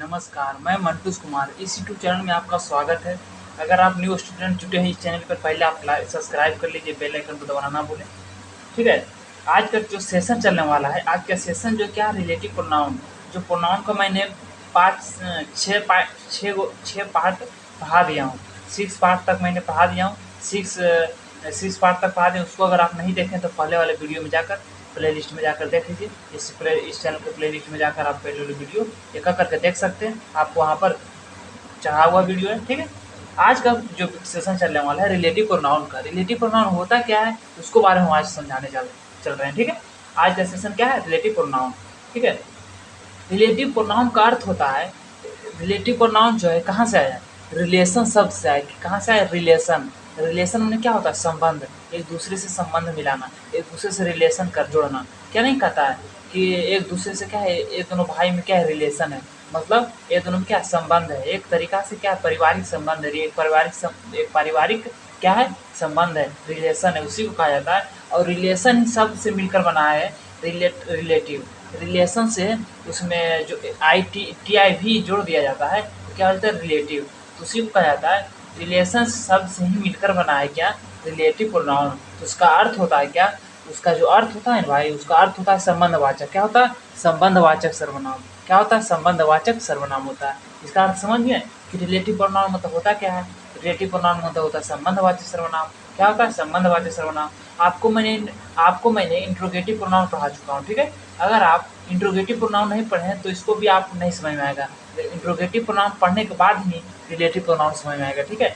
नमस्कार, मैं मंटूस कुमार। इस यूट्यूब चैनल में आपका स्वागत है। अगर आप न्यू स्टूडेंट जुटे हैं इस चैनल पर, पहले आप सब्सक्राइब कर लीजिए, बेल आइकन को दबाना ना भूलें। ठीक है, आज का जो सेशन चलने वाला है, आज का सेशन जो क्या रिलेटिव प्रोनाउन, जो प्रोनाउन को मैंने छः पार्ट पढ़ा दिया हूँ। 6 पार्ट तक मैंने पढ़ा दिया हूँ। 6 पार्ट तक पढ़ा दिया। उसको अगर आप नहीं देखें तो पहले वाले वीडियो में जाकर प्लेलिस्ट में जाकर देख लीजिए। इस चैनल के प्लेलिस्ट में जाकर आप पहले वाली वीडियो एक करके देख सकते हैं। आपको वहाँ पर चढ़ा हुआ वीडियो है। ठीक है, आज का जो सेशन चलने वाला है रिलेटिव प्रोनाउन का। रिलेटिव प्रोनाउन होता क्या है उसको बारे में हम आज समझाने चल रहे हैं। ठीक है, आज का सेशन क्या है, रिलेटिव प्रोनाउन। ठीक है, रिलेटिव प्रोनाउन का अर्थ होता है, रिलेटिव प्रोनाउन जो है कहाँ से आया, रिलेशन शब्द से आया। कहाँ से आया, रिलेशन। रिलेशन में क्या होता है, संबंध, एक दूसरे से संबंध मिलाना, एक दूसरे से रिलेशन कर जोड़ना। क्या नहीं कहता है कि एक दूसरे से क्या है, एक दोनों भाई में क्या है, रिलेशन है, मतलब एक दोनों में क्या संबंध है, एक तरीका से क्या पारिवारिक संबंध है, एक पारिवारिक क्या है, संबंध है, रिलेशन है, उसी को कहा जाता है। और रिलेशन शब्द से मिलकर बना है रिलेटिव। रिलेशन से उसमें जो टी आई भी जोड़ दिया जाता है तो क्या होता है, रिलेटिव। तो उसी को कहा जाता है रिलेशन शब्द से ही मिलकर बना है क्या, रिलेटिव प्रोनाउन। तो उसका अर्थ होता है क्या, उसका जो अर्थ होता है भाई, उसका अर्थ होता है संबंधवाचक। क्या होता है, संबंधवाचक सर्वनाम। क्या होता है, संबंधवाचक सर्वनाम होता है। इसका अर्थ समझ गए कि रिलेटिव प्रोनाउन मतलब होता क्या है। रिलेटिव प्रोनाउन मतलब होता है संबंधवाचक सर्वनाम। क्या होता है, संबंधवाचक सर्वनाम। आपको मैंने इंट्रोगेटिव प्रोनाउन पढ़ा चुका हूँ। ठीक है, अगर आप इंट्रोगेटिव प्रोनाउन नहीं पढ़े हैं तो इसको भी आप नहीं समझ में आएगा। इंट्रोगेटिव प्रोनाउन पढ़ने के बाद ही रिलेटिव प्रोनाउन समझ में आएगा। ठीक है,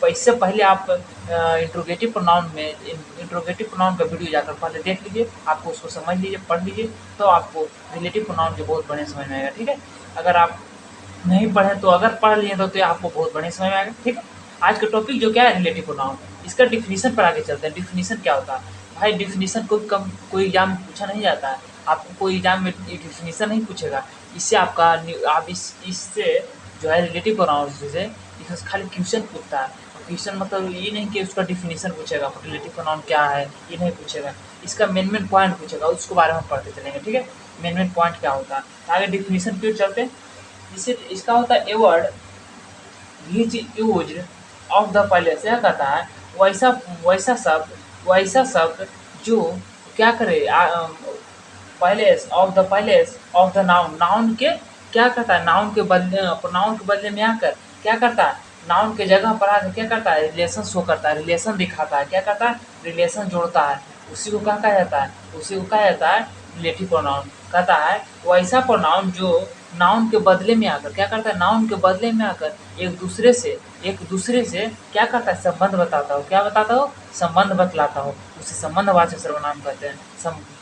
इससे पहले आप इंट्रोगेटिव प्रोनाउन का वीडियो जाकर पहले देख लीजिए, आपको उसको समझ लीजिए, पढ़ लीजिए, तो आपको रिलेटिव प्रोनाउन के बहुत बढ़िया समझ में आएगा। ठीक है, अगर आप नहीं पढ़े तो अगर पढ़ लिए तो आपको बहुत बढ़िया समझ में आएगा। ठीक है, आज का टॉपिक जो क्या है, रिलेटिव प्रोनाउन। इसका डिफिनीशन पर आगे चलते हैं। डिफिनीशन क्या होता है भाई, डिफिनीशन कोई एग्जाम में पूछा नहीं जाता है। आपको कोई एग्जाम में डिफिनीशन नहीं पूछेगा। इससे आप इससे जो है रिलेटिव प्रोनाउन से इसमें खाली क्वेश्चन पूछता है। क्वेश्चन मतलब ये नहीं कि उसका डिफिनीशन पूछेगा, रिलेटिव प्रोनाउन क्या है ये नहीं पूछेगा। इसका मेन पॉइंट पूछेगा, उसके बारे में पढ़ते चलेंगे। ठीक है, मेन पॉइंट क्या होता है। आगे डिफिनीशन क्यों चलते हैं। इसका होता है a word which used of the palace. क्या कहता है, वैसा शब्द जो क्या करे, पैलेस ऑफ द नाउन के क्या करता है, नाउन के बदले में आकर क्या करता है, नाउन के जगह पर आकर क्या करता है, रिलेशन शो करता है, रिलेशन दिखाता है। क्या करता है, रिलेशन जोड़ता है। उसी को क्या कहा जाता है, रिलेटिव प्रोनाउन। कहता है वैसा प्रोनाउन जो नाउन के बदले में आकर क्या करता है, नाउन के बदले में आकर एक दूसरे से क्या करता है, संबंध बताता हो। क्या बताता हो, संबंध बतलाता हो। उसे संबंधवाचक सर्वनाम कहते हैं,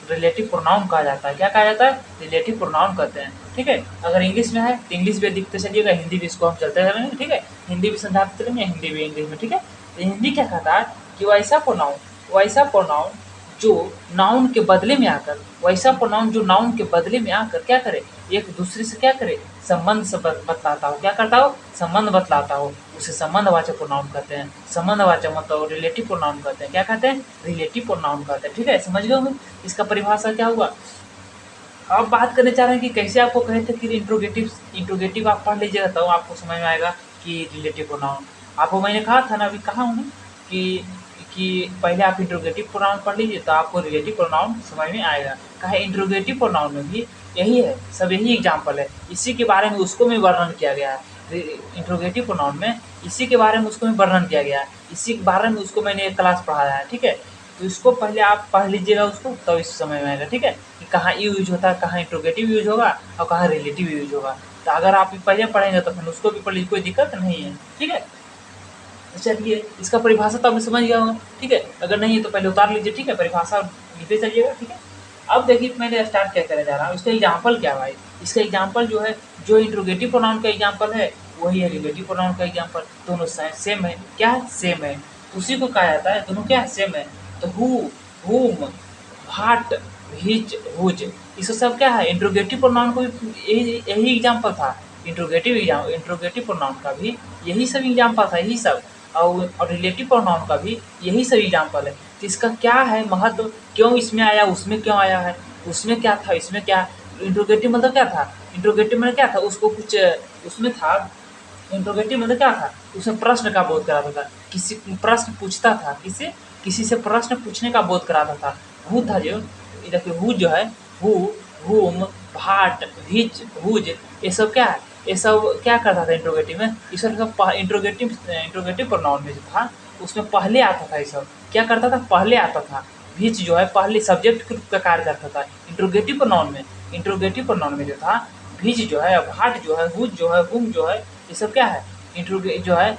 रिलेटिव प्रोनाउन कहा जाता है। क्या कहा जाता है, रिलेटिव प्रोनाउन कहते हैं। ठीक है, अगर इंग्लिश में है तो इंग्लिश भी दिखते चलिएगा, हिंदी भी इसको हम चलते चलेंगे। ठीक है, हिंदी भी समझाते चलेंगे, हिंदी भी इंग्लिश में। ठीक है, तो हिंदी क्या कहता है कि वैसा प्रोनाउन जो नाउन के बदले में आकर, क्या करे, एक दूसरे से क्या करे, संबंध से बतलाता हो। क्या करता हो, संबंध बतलाता हो। उसे संबंधवाचक प्रोनाउन कहते हैं। संबंधवाचक मतलब रिलेटिव प्रोनाउन कहते हैं। क्या कहते हैं, रिलेटिव प्रोनाउन कहते हैं। ठीक है, समझ गए होंगे इसका परिभाषा क्या हुआ। अब बात करने चाह रहे हैं कि कैसे आपको कहे थे कि इंट्रोगेटिव आप पढ़ लीजिएगा तो आपको समझ में आएगा कि रिलेटिव प्रोनाउन। आपको मैंने कहा था ना, अभी कहा हूँ कि पहले आप इंट्रोगेटिव प्रोनाउन पढ़ लीजिए तो आपको रिलेटिव प्रोनाउन समझ में आएगा। कहा इंट्रोगेटिव प्रोनाउन में भी यही है, सब यही एग्जाम्पल है। इसी के बारे में उसको में वर्णन किया गया है। इंट्रोगेटिव प्रोनाउन में इसी के बारे में उसको में वर्णन किया गया है। इसी के बारे में उसको मैंने एक क्लास पढ़ाया है। ठीक है, तो इसको पहले आप पढ़ लीजिएगा उसको, तो इस समय में आएगा। ठीक है, कि कहाँ यूज होता है, कहाँ इंट्रोगेटिव यूज होगा और कहाँ रिलेटिव यूज होगा। तो अगर आप पहले पढ़ेंगे तो फिर उसको भी पढ़ लीजिए, कोई दिक्कत नहीं है। ठीक है, चलिए इसका परिभाषा तो आपने समझ गया होगा। ठीक है, अगर नहीं है तो पहले उतार लीजिए। ठीक है, परिभाषा लिखते चलिएगा। ठीक है, अब देखिए मैंने स्टार्ट क्या करने जा रहा हूँ। इसका एग्जाम्पल क्या भाई, इसका एग्जाम्पल जो है, जो इंट्रोगेटिव प्रोनाउन का एग्जाम्पल है वही है रिलेटिव प्रोनाउन का एग्जाम्पल। दोनों सेम है। क्या है, सेम है। उसी को कहा जाता है, दोनों क्या है, सेम है। तो हु, हुम, व्हाट, व्हिच, हुज, इसको सब क्या है, इंट्रोगेटिव प्रोनाउन को यही एग्जाम्पल था। इंट्रोगेटिव प्रोनाउन का भी यही सब एग्जाम्पल था, यही सब। और रिलेटिव प्रोनाउन का भी यही सब एग्जाम्पल है। तो इसका क्या है महत्व, क्यों इसमें आया, उसमें क्यों आया है, उसमें क्या था, इसमें क्या। इंट्रोगेटिव मतलब क्या था, इंट्रोगेटिव मतलब क्या था, उसको कुछ उसमें था इंट्रोगेटिव मतलब क्या था, उसमें प्रश्न का बोध कराता था, किसी प्रश्न पूछता था, किसी से प्रश्न पूछने का बोध कराता था। हु था जो, देखिए हु जो है, हु, हुम, भाट, भिच, हुज, ये सब क्या है, ये सब क्या करता था इंट्रोगेटिव में, ये सब इंट्रोगेटिव प्रोनाउन में जो था उसमें पहले आता था। ये सब क्या करता था, पहले आता था। भिच जो है पहले सब्जेक्ट के रूप का कार्य करता था इंट्रोगेटिव प्रोनाउन में। इंट्रोगेटिव प्रोनाउन में जो था भिच जो है, भाट जो है, हुज जो है, हुम जो है, ये सब क्या है, इंट्रोगे जो है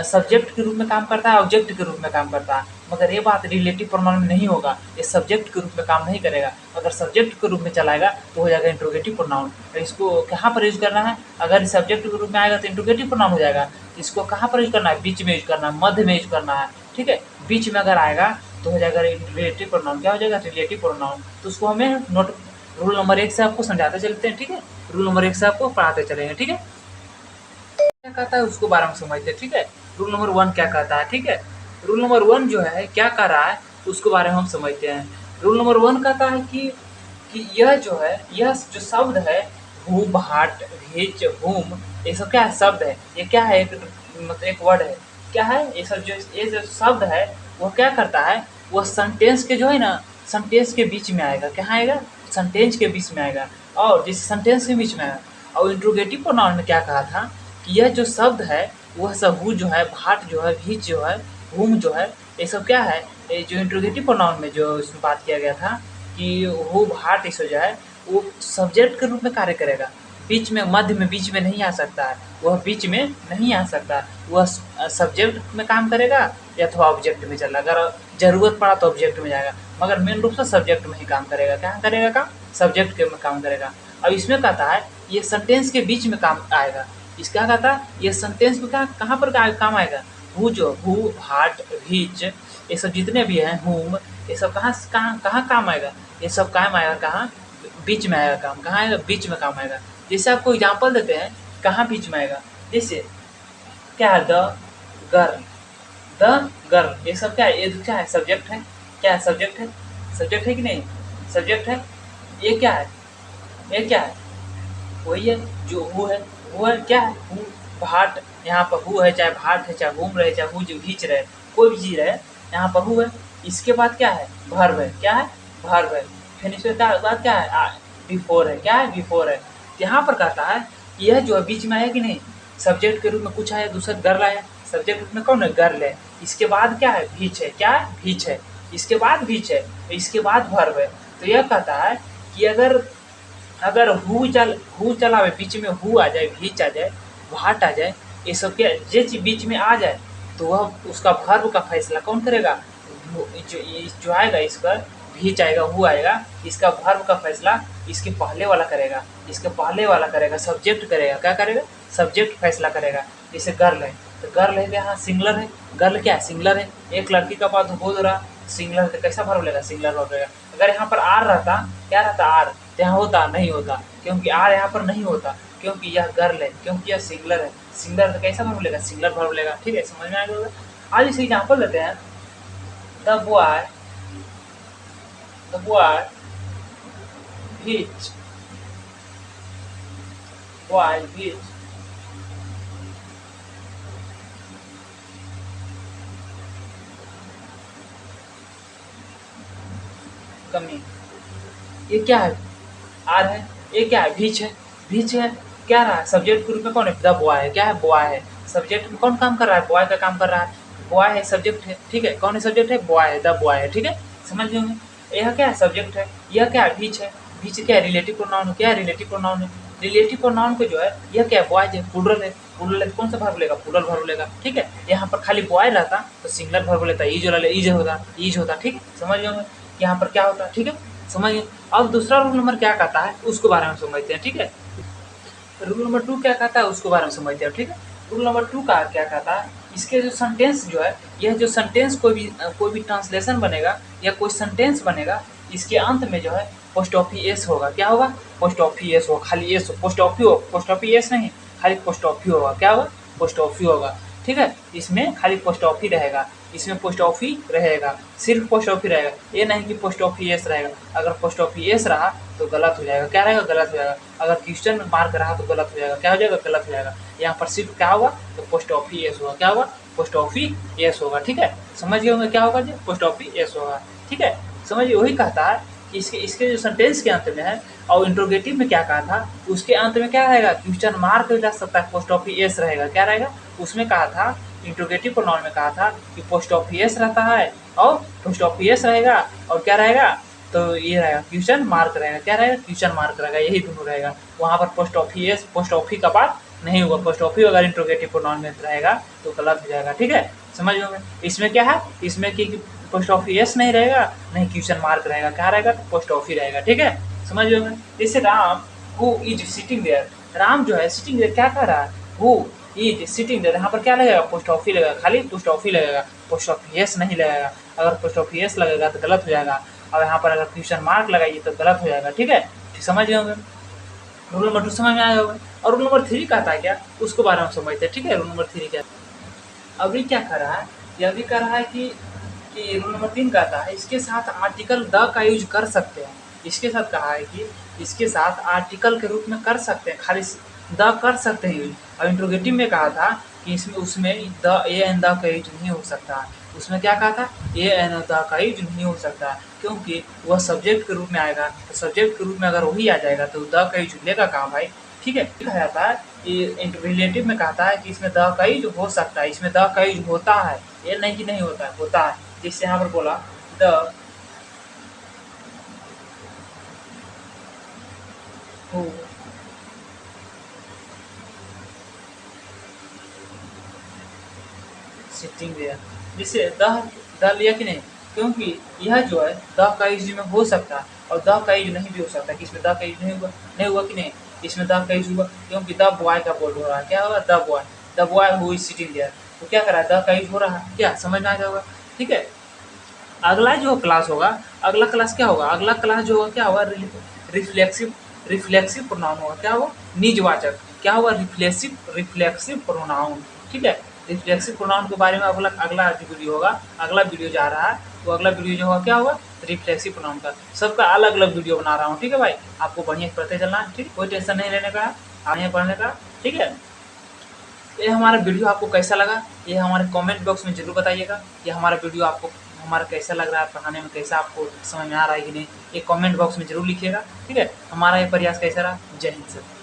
सब्जेक्ट के रूप में काम करता है, ऑब्जेक्ट के रूप में काम करता है। मगर ये बात रिलेटिव प्रोनाउन में नहीं होगा, ये सब्जेक्ट के रूप में काम नहीं करेगा। अगर सब्जेक्ट के रूप में चलाएगा तो हो जाएगा इंट्रोगेटिव प्रोनाउन। तो इसको कहाँ पर यूज करना है, अगर सब्जेक्ट के रूप में आएगा तो इंट्रोगेटिव प्रोनाउन हो जाएगा। इसको कहाँ पर यूज करना है, बीच में यूज करना है, मध्य में यूज करना है, ठीक है। बीच में अगर आएगा तो हो जाएगा रिलेटिव प्रोनाउन। क्या हो जाएगा, रिलेटिव प्रोनाउन। तो उसको हमें नोट रूल नंबर 1 से आपको समझाते चलते हैं, ठीक है। रूल नंबर 1 से आपको पढ़ाते चलेंगे, ठीक है। क्या कहता है उसको बारे में समझते हैं, ठीक है। रूल नंबर 1 क्या कहता है, ठीक है। रूल नंबर 1 जो है क्या कर रहा है उसके बारे में हम समझते हैं। रूल नंबर 1 कहता है कि यह जो है, यह जो शब्द है हु, भाट, भिच, हुम, ये सब क्या है, शब्द है। ये क्या है, एक मतलब एक वर्ड है। क्या है ये जो शब्द है वो क्या करता है, वो सेंटेंस के जो है ना, सेंटेंस के बीच में आएगा। क्या आएगा, सेंटेंस के बीच में आएगा। और जिस सेंटेंस के बीच में आएगा, और इंट्रोगेटिव प्रोनाउन में क्या कहा था कि यह जो शब्द है वह सब हु जो है, भाट जो है, भिच जो है, हुम जो है, ये सब क्या है, ये जो इंट्रोगेटिव प्रोनाउन में जो इसमें बात किया गया था कि हु, भाट, ये सब जो है वो सब्जेक्ट के रूप में कार्य करेगा। बीच में, मध्य में, बीच में नहीं आ सकता है, वह बीच में नहीं आ सकता, वह सब्जेक्ट में काम करेगा या अथवा ऑब्जेक्ट में चला, अगर जरूरत पड़ा तो ऑब्जेक्ट में जाएगा, मगर मेन रूप से सब्जेक्ट में ही काम करेगा। क्या करेगा काम, सब्जेक्ट के में काम करेगा। अब इसमें कहता है ये सेंटेंस के बीच में काम आएगा। इसका कहता है ये सेंटेंस में कहाँ पर काम आएगा, हु जो, हु, भाट, भिच, ये सब जितने भी हैं, हुम, ये सब कहाँ कहाँ कहाँ काम आएगा, ये सब काम आएगा कहाँ, बीच में आएगा काम। कहाँ आएगा, बीच में काम आएगा। जैसे आपको एग्जाम्पल देते हैं कहाँ बीच में आएगा, जैसे क्या है, द गर्ल, द गर्ल, ये सब क्या है, ये क्या है, सब्जेक्ट है। क्या है, सब्जेक्ट है, सब्जेक्ट है कि नहीं, सब्जेक्ट है। ये क्या है, ये क्या है, वही है जो हु है। हु है, क्या है, हु, भाट, यहाँ पर हु है, चाहे भाट है, चाहे घूम रहे, चाहे हु जो खींच रहे, कोई भी चीज रहे, यहाँ पर हु है। इसके बाद क्या है, वर्ब है। क्या है, वर्ब है। फिर इसके बाद क्या है, बिफोर है। क्या है, बिफोर है। यहाँ पर कहता है यह जो है बीच में आया कि नहीं, सब्जेक्ट के रूप में कुछ आया, दूसरा गर्ल आया, सब्जेक्ट रूप में कौन है, गर्ल है। इसके बाद क्या है, भीच है। क्या है, भीच है। इसके बाद भीच है, इसके बाद वर्ब है। तो यह कहता है कि अगर हु चलावे, बीच में हु आ जाए, भीच आ जाए, भाट आ जाए, ये सब के जे चीज बीच में आ जाए तो वह उसका वर्ब का फैसला कौन करेगा, जो आएगा, इसका भीच आएगा, हु आएगा, इसका वर्ब का फैसला इसके पहले वाला करेगा। इसके पहले वाला करेगा, सब्जेक्ट करेगा। क्या करेगा, सब्जेक्ट फैसला करेगा। जैसे गर्ल है तो गर्ल है, यहाँ सिंगुलर है, गर्ल क्या है, सिंगुलर है। एक लड़की का बात बोल रहा, सिंगुलर तो कैसा वर्ब लेगा, सिंगुलर वर्ब लेगा। अगर यहाँ पर आर रहता, क्या रहता, आर, यहाँ होता, नहीं होता, क्योंकि आर यहाँ पर नहीं होता, क्योंकि यह गर्ल है, क्योंकि यह सिंगुलर है। सिंगुलर तो कैसा वर्ब लेगा, सिंगुलर वर्ब लेगा। ठीक है, समझ में आ गया होगा। आज इसे एग्जाम्पल लेते हैं, द बॉय भिच, बॉय भिच कमी। ये क्या है, आर है। ये क्या है, भीच है। भीच है, क्या रहा है, सब्जेक्ट के रूप में कौन है, द बॉय है। क्या है, बॉय है। सब्जेक्ट में कौन काम कर रहा है, बॉय का काम कर रहा है। बॉय है, सब्जेक्ट है। ठीक है, कौन है, सब्जेक्ट है, बॉय है, द बॉय है। ठीक है, समझ गए होंगे। यह क्या है, सब्जेक्ट है। यह क्या है, भीच है। भीच क्या है, रिलेटिव प्रोनाउन है। क्या है, रिलेटिव प्रोनाउन है। रिलेटिव प्रोनाउन को जो है, यह क्या है, बॉयज है, प्लूरल है। प्लूरल है, कौन सा वर्ब लेगा, प्लूरल वर्ब लेगा। ठीक है, यहाँ पर खाली बॉय रहता तो सिंगुलर वर्ब लेता, ईज होता। ठीक, समझ गए होंगे यहाँ पर क्या होता। ठीक है, समझिए। अब दूसरा रूल नंबर क्या कहता है उसके बारे में समझते हैं। ठीक है, रूल नंबर 2 क्या कहता है उसके बारे में समझते हैं। ठीक है, रूल नंबर 2 का क्या कहता है, इसके जो सेंटेंस जो है, यह जो सेंटेंस कोई भी ट्रांसलेशन बनेगा या कोई सेंटेंस बनेगा, इसके अंत में जो है पोस्ट ऑफिस होगा। क्या होगा, पोस्ट ऑफिस होगा, खाली एस, पोस्ट ऑफिस नहीं, खाली पोस्ट ऑफिस होगा। क्या होगा, पोस्ट ऑफिस होगा। ठीक है। इसमें खाली पोस्ट ऑफ ही रहेगा, इसमें पोस्ट ऑफ ही रहेगा, सिर्फ पोस्ट ऑफ ही रहेगा, ये नहीं कि पोस्ट ऑफ ही एस रहेगा। अगर पोस्ट ऑफ ही एस रहा तो गलत हो जाएगा, क्या रहेगा, गलत हो जाएगा। अगर क्वेश्चन मार्क रहा तो गलत हो जाएगा, क्या हो जाएगा, गलत हो जाएगा। यहाँ पर सिर्फ क्या होगा, तो पोस्ट ऑफ ही एस होगा, क्या होगा, पोस्ट ऑफ ही एस होगा, ठीक है। समझ गए होंगे क्या होगा जी, पोस्ट ऑफ ही एस होगा, ठीक है। समझिए, वही कहता है कि इसके जो सेंटेंस के अंत में है और इंट्रोगेटिव में क्या कहा था, उसके अंत में क्या रहेगा, क्वेश्चन मार्क जा सकता है, पोस्ट ऑफ एस रहेगा, क्या रहेगा। उसमें कहा था, इंट्रोगेटिव प्रोनाउन में कहा था कि पोस्ट ऑफ एस रहता है और पोस्ट ऑफ एस रहेगा और क्या रहेगा, तो ये रहेगा क्वेश्चन मार्क रहेगा, क्या रहेगा, क्वेश्चन मार्क रहेगा, यही दोनों रहेगा। वहाँ पर post of S, post of का बात नहीं होगा। पोस्ट ऑफ अगर इंट्रोगेटिव प्रोनाउन में रहेगा तो गलत हो जाएगा, ठीक है। समझ लो, इसमें क्या है, इसमें कि पोस्ट ऑफ एस नहीं रहेगा, नहीं क्वेश्चन मार्क रहेगा, क्या रहेगा, तो पोस्ट ऑफ ही रहेगा, ठीक है। समझ लो, जैसे Ram who is sitting there, Ram जो है सिटिंग देयर क्या कर रहा है, हु इज सिटिंग देयर, यहाँ पर क्या लगेगा, पोस्ट ऑफ ही लगेगा, खाली पोस्ट ऑफ ही लगेगा, पोस्ट ऑफ एस नहीं लगेगा। अगर पोस्ट ऑफ एस लगेगा तो गलत हो जाएगा, और यहाँ पर अगर क्वेश्चन मार्क लगाइए तो गलत हो जाएगा, ठीक है। ठीक, समझ गए होंगे, रूल नंबर 2 समझ में आया होगा। और रूल नंबर 3 कहता है क्या, उसको बारे में समझते हैं, ठीक है। रूल नंबर 3 क्या, अभी क्या कर रहा है, ये अभी कर रहा है कि रूल नंबर 3 कहता है इसके साथ आर्टिकल द का यूज कर सकते हैं। इसके साथ कहा है कि इसके साथ आर्टिकल के रूप में कर सकते हैं, खाली द कर सकते हैं यूज। और इंट्रोगेटिव में कहा था कि इसमें उसमें द ए एंड द का यूज नहीं हो सकता। उसमें क्या कहा था, ए एंड द का यूज नहीं हो सकता, क्योंकि वह सब्जेक्ट के रूप में आएगा। तो सब्जेक्ट के रूप में अगर वही आ जाएगा तो द का यूज लेगा कहाँ भाई, ठीक है। कहा जाता है रिलेटिव में कहता है कि इसमें द का यूज हो सकता है, इसमें द का यूज होता है, ये नहीं कि नहीं होता है, होता है। जिससे यहाँ पर बोला द हु सिटिंग देयर, जिससे द लिया कि नहीं, क्योंकि यह जो है द का यूज में हो सकता है और द का यूज नहीं भी हो सकता, कि इसमें द का यूज नहीं हुआ कि नहीं, इसमें द का यूज हुआ, क्योंकि द बॉय का बोल हो रहा है, क्या होगा, the boy who is sitting there, तो क्या कर रहा है, द का यूज हो रहा है, क्या समझ में आ जाएगा, ठीक है। अगला जो क्लास होगा, अगला क्लास क्या होगा, अगला क्लास जो होगा क्या होगा, रिफ्लेक्सिव प्रोनाउन होगा, क्या होगा, निजवाचक, क्या होगा, रिफ्लेक्सिव प्रोनाउन, ठीक है। रिफ्लेक्सिव प्रोनाउन के बारे में अगला जो वीडियो होगा, अगला वीडियो जा रहा है, तो अगला वीडियो जो होगा क्या होगा, रिफ्लेक्सिव प्रोनाउन का। सबका अलग अलग वीडियो बना रहा हूँ, ठीक है भाई, आपको बढ़िया पढ़ते चलना है, ठीक, कोई टेंशन नहीं लेने का, आगे पढ़ने का, ठीक है। ये हमारा वीडियो आपको कैसा लगा, ये हमारे कमेंट बॉक्स में जरूर बताइएगा। ये हमारा वीडियो आपको हमारा कैसा लग रहा है, पढ़ाने में कैसा आपको समझ में आ रहा है कि नहीं, ये कमेंट बॉक्स में जरूर लिखिएगा, ठीक है। हमारा ये प्रयास कैसा रहा, जय हिंद सर।